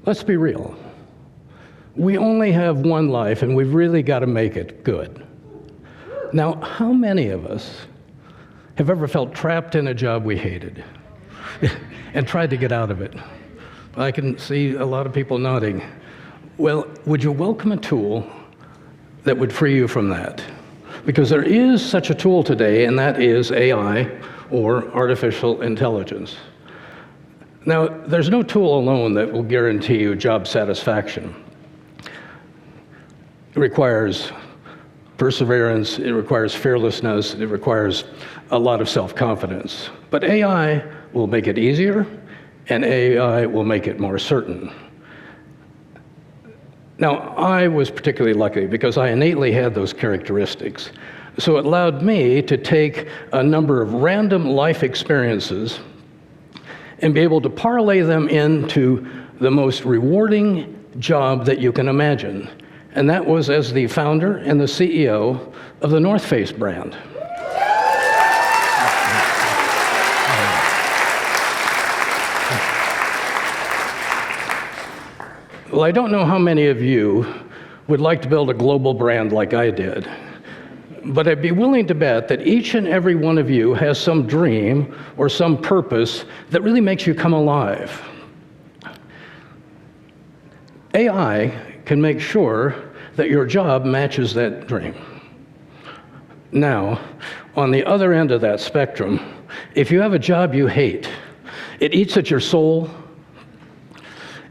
let's be real. We only have one life, and we've really got to make it good. Now, how many of us have ever felt trapped in a job we hated and tried to get out of it? I can see a lot of people nodding. Well, would you welcome a tool that would free you from that? Because there is such a tool today, and that is AI, or artificial intelligence. Now, there's no tool alone that will guarantee you job satisfaction. It requires perseverance, it requires fearlessness, it requires a lot of self-confidence. But AI will make it easier, and AI will make it more certain. Now, I was particularly lucky because I innately had those characteristics. So it allowed me to take a number of random life experiences and be able to parlay them into the most rewarding job that you can imagine. And that was as the founder and the CEO of the North Face brand. Well, I don't know how many of you would like to build a global brand like I did, but I'd be willing to bet that each and every one of you has some dream or some purpose that really makes you come alive. AI can make sure that your job matches that dream. Now, on the other end of that spectrum, if you have a job you hate, it eats at your soul,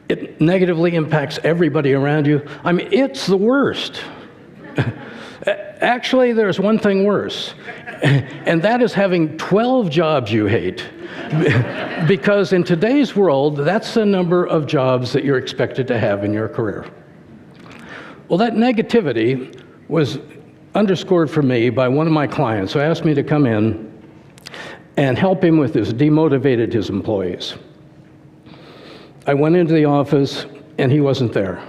it negatively impacts everybody around you. I mean, it's the worst. Actually, there's one thing worse, and that is having 12 jobs you hate. Because in today's world, that's the number of jobs that you're expected to have in your career. Well, that negativity was underscored for me by one of my clients who asked me to come in and help him with this, demotivated his employees. I went into the office, and he wasn't there.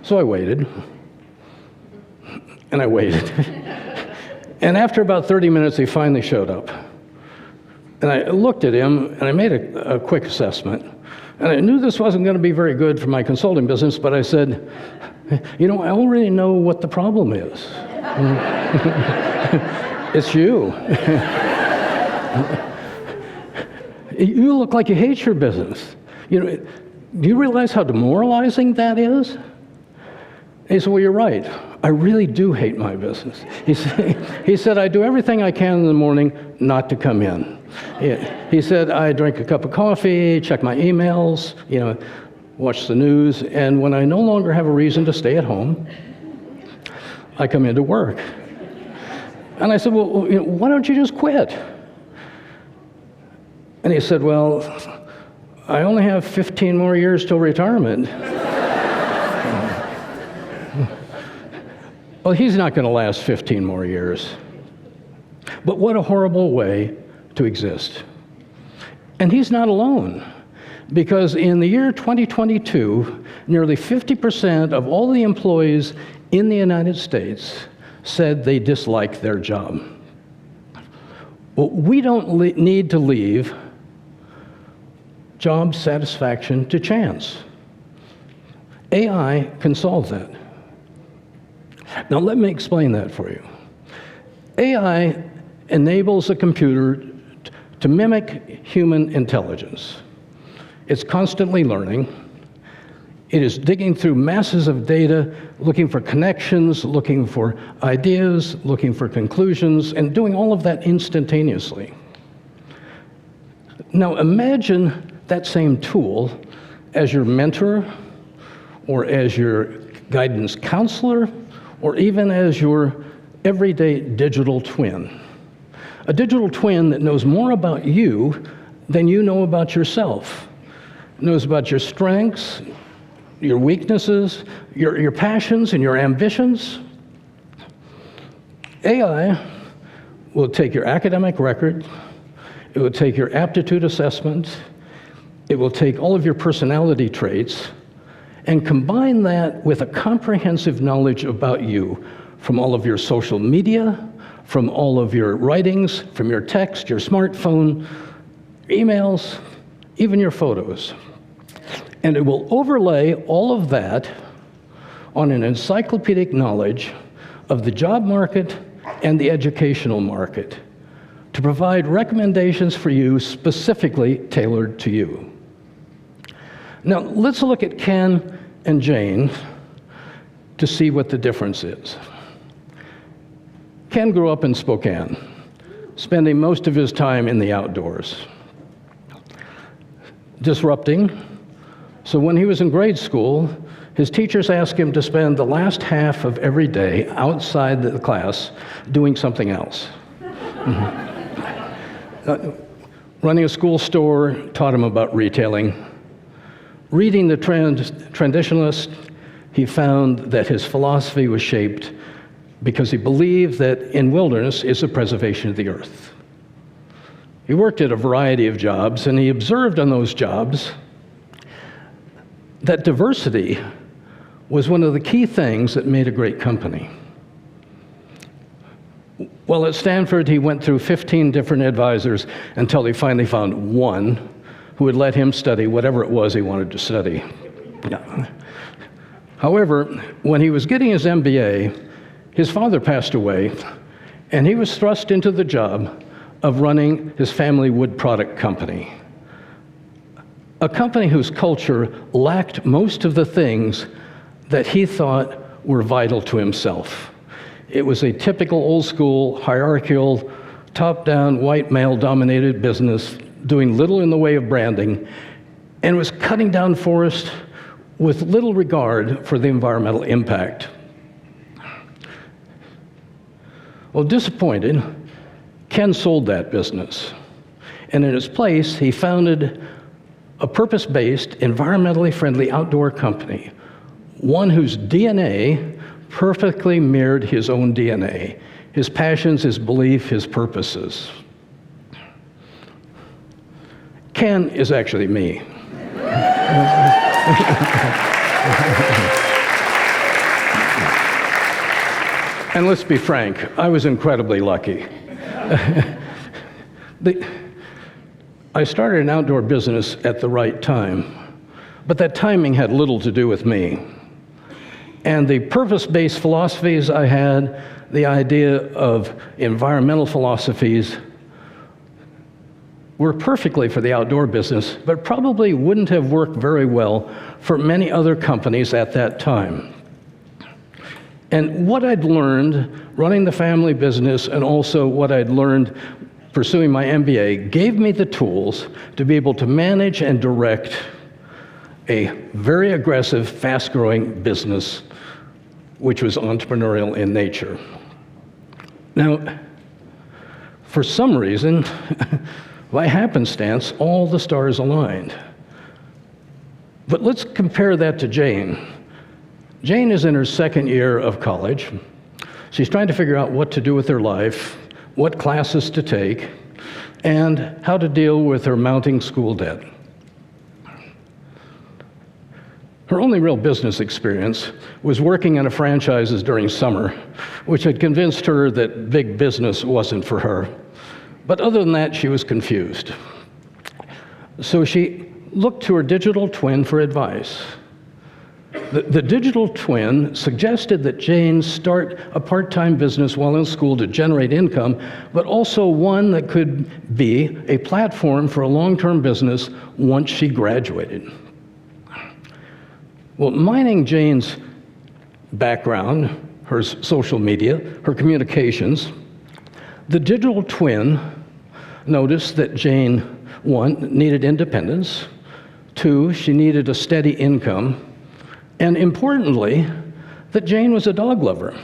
So I waited, and I waited. And after about 30 minutes, he finally showed up. And I looked at him, and I made a quick assessment. And I knew this wasn't going to be very good for my consulting business, but I said, you know, I already know what the problem is. It's you. You look like you hate your business. You know, do you realize how demoralizing that is? He said, well, you're right. I really do hate my business. He said, I do everything I can in the morning not to come in. He said, I drink a cup of coffee, check my emails, you know, watch the news, and when I no longer have a reason to stay at home, I come into work. And I said, well, you know, why don't you just quit? And he said, well, I only have 15 more years till retirement. Well, he's not going to last 15 more years. But what a horrible way to exist. And he's not alone, because in the year 2022, nearly 50% of all the employees in the United States said they dislike their job. Well, we don't need to leave job satisfaction to chance. AI can solve that. Now, let me explain that for you. AI enables a computer to mimic human intelligence. It's constantly learning. It is digging through masses of data, looking for connections, looking for ideas, looking for conclusions, and doing all of that instantaneously. Now, imagine that same tool as your mentor, or as your guidance counselor, or even as your everyday digital twin. A digital twin that knows more about you than you know about yourself. Knows about your strengths, your weaknesses, your passions, and your ambitions. AI will take your academic record, it will take your aptitude assessment, it will take all of your personality traits, and combine that with a comprehensive knowledge about you from all of your social media, from all of your writings, from your text, your smartphone, emails, even your photos. And it will overlay all of that on an encyclopedic knowledge of the job market and the educational market to provide recommendations for you specifically tailored to you. Now, let's look at Ken and Jane to see what the difference is. Ken grew up in Spokane, spending most of his time in the outdoors. Disrupting. So when he was in grade school, his teachers asked him to spend the last half of every day outside the class doing something else. Running a school store taught him about retailing. Reading the Traditionalist, he found that his philosophy was shaped because he believed that in wilderness is the preservation of the earth. He worked at a variety of jobs, and he observed on those jobs that diversity was one of the key things that made a great company. Well, at Stanford, he went through 15 different advisors until he finally found one who would let him study whatever it was he wanted to study. Yeah. However, when he was getting his MBA, his father passed away, and he was thrust into the job of running his family wood product company. A company whose culture lacked most of the things that he thought were vital to himself. It was a typical old school, hierarchical, top-down, white male-dominated business doing little in the way of branding, and was cutting down forests with little regard for the environmental impact. Well, disappointed, Ken sold that business, and in its place, he founded a purpose-based, environmentally friendly outdoor company, one whose DNA perfectly mirrored his own DNA, his passions, his belief, his purposes. Ken is actually me. And let's be frank, I was incredibly lucky. I started an outdoor business at the right time, but that timing had little to do with me. And the purpose-based philosophies I had, the idea of environmental philosophies, were perfectly for the outdoor business, but probably wouldn't have worked very well for many other companies at that time. And what I'd learned running the family business, and also what I'd learned pursuing my MBA, gave me the tools to be able to manage and direct a very aggressive, fast-growing business, which was entrepreneurial in nature. Now, for some reason, by happenstance, all the stars aligned. But let's compare that to Jane. Jane is in her second year of college. She's trying to figure out what to do with her life, what classes to take, and how to deal with her mounting school debt. Her only real business experience was working in a franchises during summer, which had convinced her that big business wasn't for her. But other than that, she was confused. So she looked to her digital twin for advice. The digital twin suggested that Jane start a part-time business while in school to generate income, but also one that could be a platform for a long-term business once she graduated. Well, mining Jane's background, her social media, her communications, the digital twin noticed that Jane, one, needed independence, two, she needed a steady income, and importantly, that Jane was a dog lover.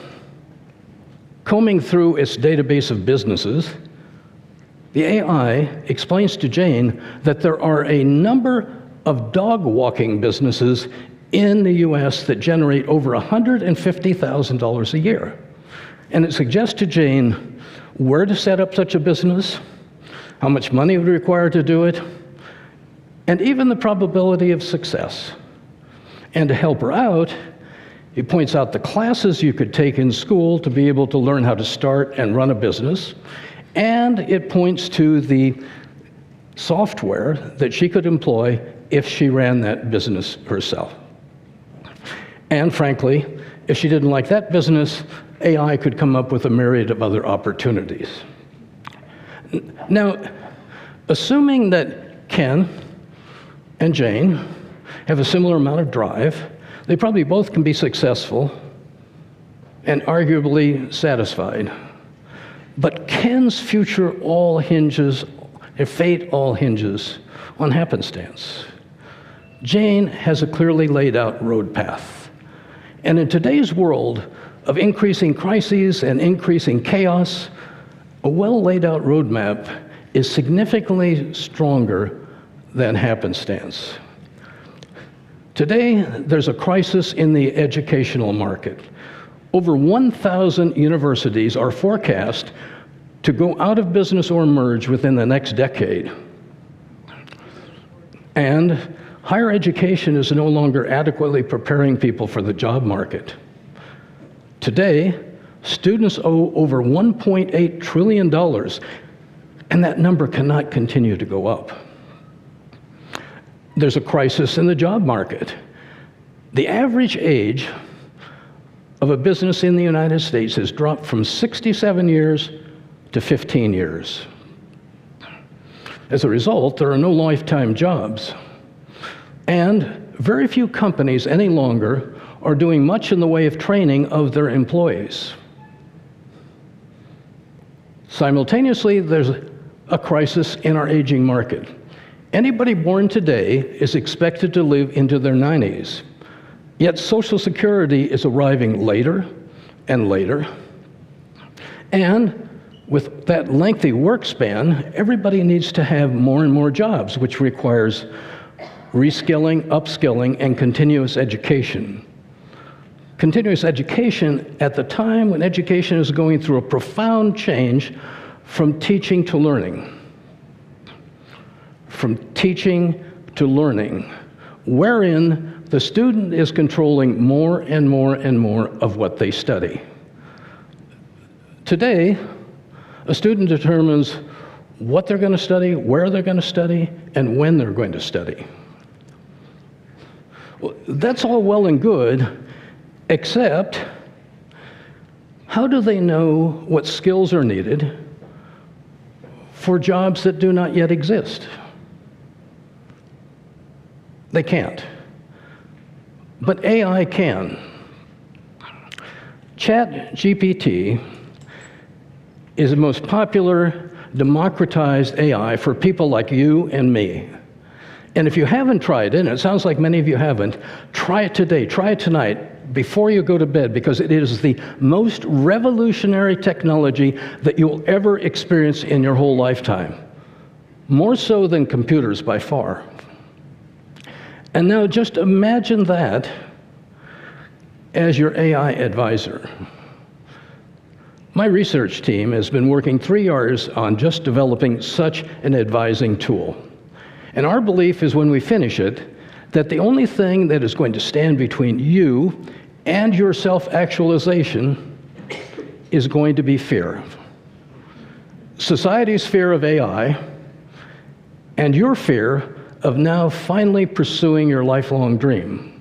Combing through its database of businesses, the AI explains to Jane that there are a number of dog walking businesses in the US that generate over $150,000 a year. And it suggests to Jane where to set up such a business, how much money it would require to do it, and even the probability of success. And to help her out, it points out the classes you could take in school to be able to learn how to start and run a business, and it points to the software that she could employ if she ran that business herself. And frankly, if she didn't like that business, AI could come up with a myriad of other opportunities. Now, assuming that Ken and Jane have a similar amount of drive, they probably both can be successful and arguably satisfied. But Ken's future all hinges, her fate all hinges on happenstance. Jane has a clearly laid out road path. And in today's world of increasing crises and increasing chaos, a well laid out roadmap is significantly stronger than happenstance. Today, there's a crisis in the educational market. Over 1,000 universities are forecast to go out of business or merge within the next decade. And higher education is no longer adequately preparing people for the job market. Today, students owe over $1.8 trillion, and that number cannot continue to go up. There's a crisis in the job market. The average age of a business in the United States has dropped from 67 years to 15 years. As a result, there are no lifetime jobs. And very few companies any longer are doing much in the way of training of their employees. Simultaneously, there's a crisis in our aging market. Anybody born today is expected to live into their 90s. Yet Social Security is arriving later and later. And with that lengthy work span, everybody needs to have more and more jobs, which requires reskilling, upskilling, and continuous education. Continuous education at the time when education is going through a profound change from teaching to learning. From teaching to learning, wherein the student is controlling more and more and more of what they study. Today, a student determines what they're going to study, where they're going to study, and when they're going to study. Well, that's all well and good, except how do they know what skills are needed for jobs that do not yet exist? They can't. But AI can. ChatGPT is the most popular, democratized AI for people like you and me. And if you haven't tried it, and it sounds like many of you haven't, try it today, try it tonight, before you go to bed, because it is the most revolutionary technology that you'll ever experience in your whole lifetime. More so than computers by far. And now just imagine that as your AI advisor. My research team has been working 3 years on just developing such an advising tool. And our belief is when we finish it, that the only thing that is going to stand between you and your self-actualization is going to be fear. Society's fear of AI and your fear of now finally pursuing your lifelong dream.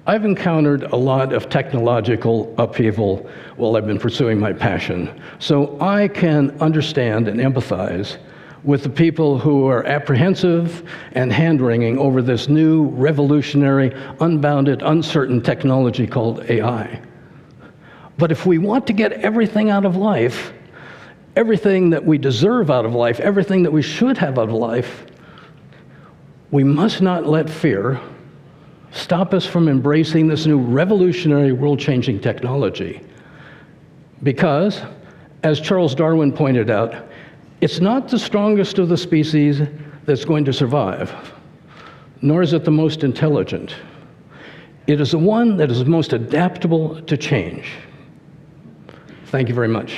I've encountered a lot of technological upheaval while I've been pursuing my passion, so I can understand and empathize with the people who are apprehensive and hand-wringing over this new, revolutionary, unbounded, uncertain technology called AI. But if we want to get everything out of life, everything that we deserve out of life, everything that we should have out of life, we must not let fear stop us from embracing this new revolutionary, world-changing technology. Because, as Charles Darwin pointed out, it's not the strongest of the species that's going to survive, nor is it the most intelligent. It is the one that is most adaptable to change. Thank you very much.